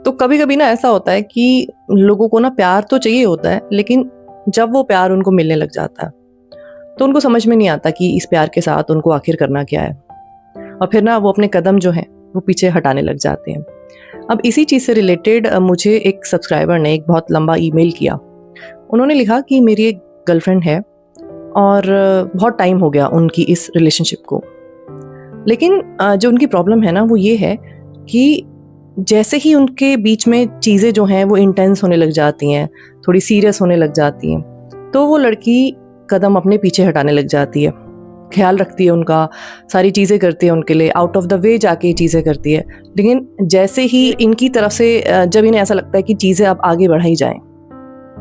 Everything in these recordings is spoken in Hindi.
तो कभी कभी ना ऐसा होता है कि लोगों को ना प्यार तो चाहिए होता है, लेकिन जब वो प्यार उनको मिलने लग जाता है तो उनको समझ में नहीं आता कि इस प्यार के साथ उनको आखिर करना क्या है। और फिर ना वो अपने कदम जो हैं वो पीछे हटाने लग जाते हैं। अब इसी चीज़ से रिलेटेड मुझे एक सब्सक्राइबर ने एक बहुत लंबा ईमेल किया। उन्होंने लिखा कि मेरी एक गर्लफ्रेंड है और बहुत टाइम हो गया उनकी इस रिलेशनशिप को, लेकिन जो उनकी प्रॉब्लम है ना वो ये है कि जैसे ही उनके बीच में चीज़ें जो हैं वो इंटेंस होने लग जाती हैं, थोड़ी सीरियस होने लग जाती हैं, तो वो लड़की कदम अपने पीछे हटाने लग जाती है, ख्याल रखती है उनका, सारी चीज़ें करती है उनके लिए, आउट ऑफ द वे जाके चीज़ें करती है। लेकिन जैसे ही इनकी तरफ से जब इन्हें ऐसा लगता है कि चीज़ें अब आगे बढ़ाई जाएं,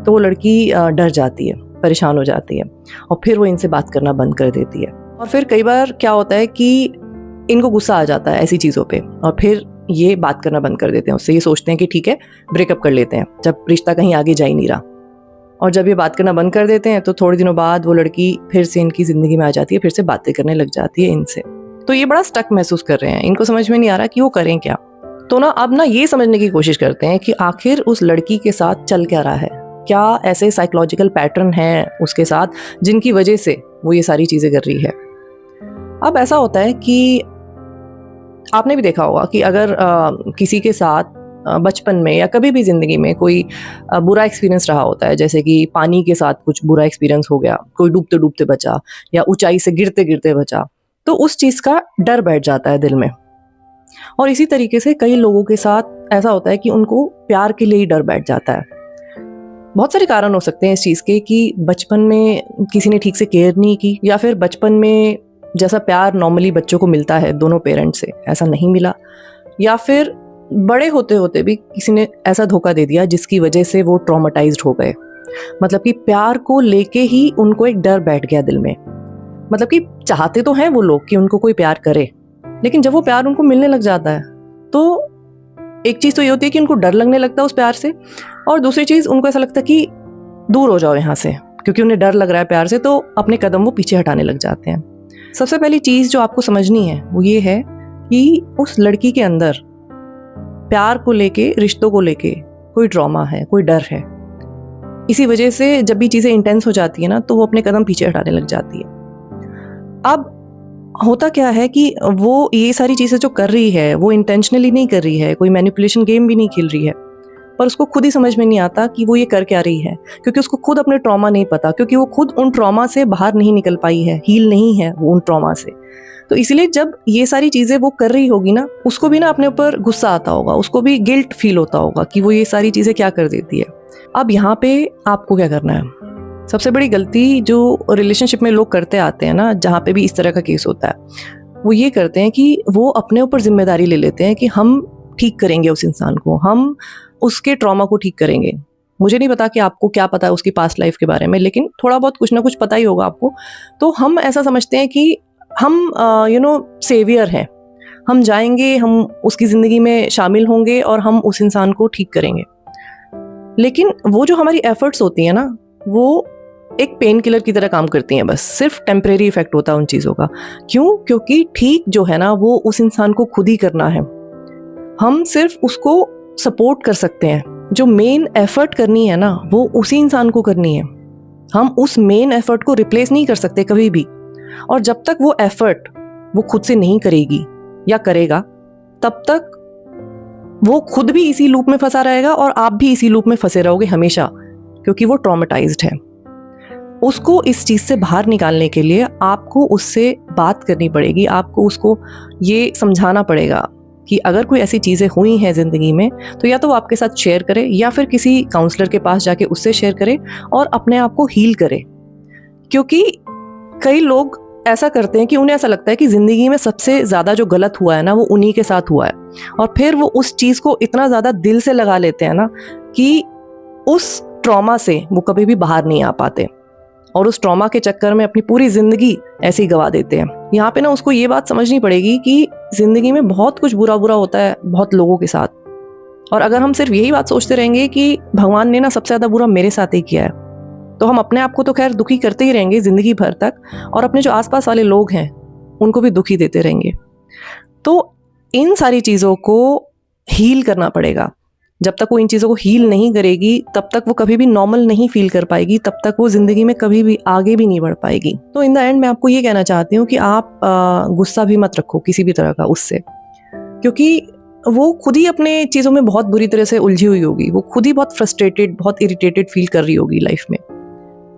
तो वो लड़की डर जाती है, परेशान हो जाती है और फिर वो इनसे बात करना बंद कर देती है। और फिर कई बार क्या होता है कि इनको गुस्सा आ जाता है ऐसी चीज़ों पे और फिर ये बात करना बंद कर देते हैं उससे। ये सोचते हैं कि ठीक है, ब्रेकअप कर लेते हैं, जब रिश्ता कहीं आगे जा ही नहीं रहा। और जब ये बात करना बंद कर देते हैं तो थोड़े दिनों बाद वो लड़की फिर से इनकी ज़िंदगी में आ जाती है, फिर से बातें करने लग जाती है इनसे। तो ये बड़ा स्टक महसूस कर रहे हैं, इनको समझ में नहीं आ रहा कि वो करें क्या। तो ना अब ना ये समझने की कोशिश करते हैं कि आखिर उस लड़की के साथ चल क्या रहा है, क्या ऐसे साइकोलॉजिकल पैटर्न हैं उसके साथ जिनकी वजह से वो ये सारी चीज़ें कर रही है। अब ऐसा होता है कि आपने भी देखा होगा कि अगर किसी के साथ बचपन में या कभी भी ज़िंदगी में कोई बुरा एक्सपीरियंस रहा होता है, जैसे कि पानी के साथ कुछ बुरा एक्सपीरियंस हो गया, कोई डूबते डूबते बचा या ऊंचाई से गिरते गिरते बचा, तो उस चीज़ का डर बैठ जाता है दिल में। और इसी तरीके से कई लोगों के साथ ऐसा होता है कि उनको प्यार के लिए ही डर बैठ जाता है। बहुत सारे कारण हो सकते हैं इस चीज़ के कि बचपन में किसी ने ठीक से केयर नहीं की, या फिर बचपन में जैसा प्यार नॉर्मली बच्चों को मिलता है दोनों पेरेंट्स से ऐसा नहीं मिला, या फिर बड़े होते होते भी किसी ने ऐसा धोखा दे दिया जिसकी वजह से वो ट्रॉमेटाइज्ड हो गए। मतलब कि प्यार को लेके ही उनको एक डर बैठ गया दिल में। मतलब कि चाहते तो हैं वो लोग कि उनको कोई प्यार करे, लेकिन जब वो प्यार उनको मिलने लग जाता है तो एक चीज़ तो ये होती है कि उनको डर लगने लगता है उस प्यार से, और दूसरी चीज़ उनको ऐसा लगता है कि दूर हो जाओ यहाँ से, क्योंकि उन्हें डर लग रहा है प्यार से, तो अपने कदम वो पीछे हटाने लग जाते हैं। सबसे पहली चीज़ जो आपको समझनी है वो ये है कि उस लड़की के अंदर प्यार को लेके, रिश्तों को लेके कोई ट्रॉमा है, कोई डर है। इसी वजह से जब भी चीज़ें इंटेंस हो जाती है ना तो वो अपने कदम पीछे हटाने लग जाती है। अब होता क्या है कि वो ये सारी चीज़ें जो कर रही है वो इंटेंशनली नहीं कर रही है, कोई मैनिपुलेशन गेम भी नहीं खेल रही है, पर उसको खुद ही समझ में नहीं आता कि वो ये कर क्या रही है, क्योंकि उसको खुद अपने ट्रॉमा नहीं पता, क्योंकि वो खुद उन ट्रॉमा से बाहर नहीं निकल पाई है, हील नहीं है वो उन ट्रॉमा से। तो इसलिए जब ये सारी चीज़ें वो कर रही होगी ना, उसको भी ना अपने ऊपर गुस्सा आता होगा, उसको भी गिल्ट फील होता होगा कि वो ये सारी चीज़ें क्या कर देती है। अब यहाँ पे आपको क्या करना है? सबसे बड़ी गलती जो रिलेशनशिप में लोग करते आते हैं ना, जहाँ पे भी इस तरह का केस होता है, वो ये करते हैं कि वो अपने ऊपर जिम्मेदारी ले लेते हैं कि हम ठीक करेंगे उस इंसान को, हम उसके ट्रॉमा को ठीक करेंगे। मुझे नहीं पता कि आपको क्या पता है उसकी पास्ट लाइफ के बारे में, लेकिन थोड़ा बहुत कुछ ना कुछ पता ही होगा आपको। तो हम ऐसा समझते हैं कि हम सेवियर हैं, हम जाएंगे, हम उसकी ज़िंदगी में शामिल होंगे और हम उस इंसान को ठीक करेंगे। लेकिन वो जो हमारी एफर्ट्स होती हैं ना, वो एक पेन किलर की तरह काम करती हैं, बस सिर्फ टेम्परेरी इफेक्ट होता है उन चीज़ों का। क्यों? क्योंकि ठीक जो है ना वो उस इंसान को खुद ही करना है। हम सिर्फ उसको सपोर्ट कर सकते हैं, जो मेन एफर्ट करनी है ना वो उसी इंसान को करनी है। हम उस मेन एफर्ट को रिप्लेस नहीं कर सकते कभी भी। और जब तक वो एफर्ट वो खुद से नहीं करेगी या करेगा, तब तक वो खुद भी इसी लूप में फंसा रहेगा और आप भी इसी लूप में फंसे रहोगे हमेशा, क्योंकि वो ट्रॉमेटाइज्ड है। उसको इस चीज़ से बाहर निकालने के लिए आपको उससे बात करनी पड़ेगी, आपको उसको ये समझाना पड़ेगा कि अगर कोई ऐसी चीज़ें हुई हैं ज़िंदगी में तो या तो वो आपके साथ शेयर करे या फिर किसी काउंसलर के पास जाके उससे शेयर करे और अपने आप को हील करे। क्योंकि कई लोग ऐसा करते हैं कि उन्हें ऐसा लगता है कि ज़िंदगी में सबसे ज़्यादा जो गलत हुआ है ना वो उन्हीं के साथ हुआ है, और फिर वो उस चीज़ को इतना ज़्यादा दिल से लगा लेते हैं ना कि उस ट्रॉमा से वो कभी भी बाहर नहीं आ पाते और उस ट्रॉमा के चक्कर में अपनी पूरी ज़िंदगी ऐसे ही गवा देते हैं। यहाँ पे ना उसको ये बात समझनी पड़ेगी कि ज़िंदगी में बहुत कुछ बुरा बुरा होता है बहुत लोगों के साथ, और अगर हम सिर्फ यही बात सोचते रहेंगे कि भगवान ने ना सबसे ज़्यादा बुरा मेरे साथ ही किया है, तो हम अपने आप को तो खैर दुखी करते ही रहेंगे ज़िंदगी भर तक, और अपने जो आसपास वाले लोग हैं उनको भी दुखी देते रहेंगे। तो इन सारी चीज़ों को हील करना पड़ेगा। जब तक वो इन चीज़ों को हील नहीं करेगी तब तक वो कभी भी नॉर्मल नहीं फील कर पाएगी, तब तक वो ज़िंदगी में कभी भी आगे भी नहीं बढ़ पाएगी। तो इन द एंड मैं आपको ये कहना चाहती हूँ कि आप गुस्सा भी मत रखो किसी भी तरह का उससे, क्योंकि वो खुद ही अपने चीज़ों में बहुत बुरी तरह से उलझी हुई होगी, वो खुद ही बहुत फ्रस्ट्रेटेड, बहुत इरिटेटेड फील कर रही होगी लाइफ में।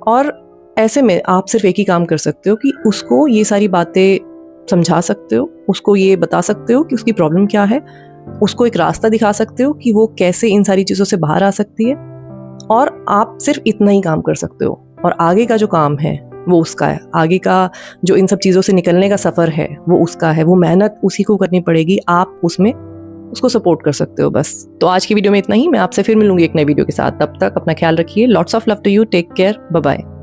और ऐसे में आप सिर्फ एक ही काम कर सकते हो कि उसको ये सारी बातें समझा सकते हो, उसको ये बता सकते हो कि उसकी प्रॉब्लम क्या है, उसको एक रास्ता दिखा सकते हो कि वो कैसे इन सारी चीज़ों से बाहर आ सकती है, और आप सिर्फ इतना ही काम कर सकते हो। और आगे का जो काम है वो उसका है, आगे का जो इन सब चीज़ों से निकलने का सफ़र है वो उसका है, वो मेहनत उसी को करनी पड़ेगी, आप उसमें उसको सपोर्ट कर सकते हो बस। तो आज की वीडियो में इतना ही, मैं आपसे फिर मिलूंगी एक नई वीडियो के साथ। तब तक अपना ख्याल रखिए। Lots of love to you, take care, bye bye.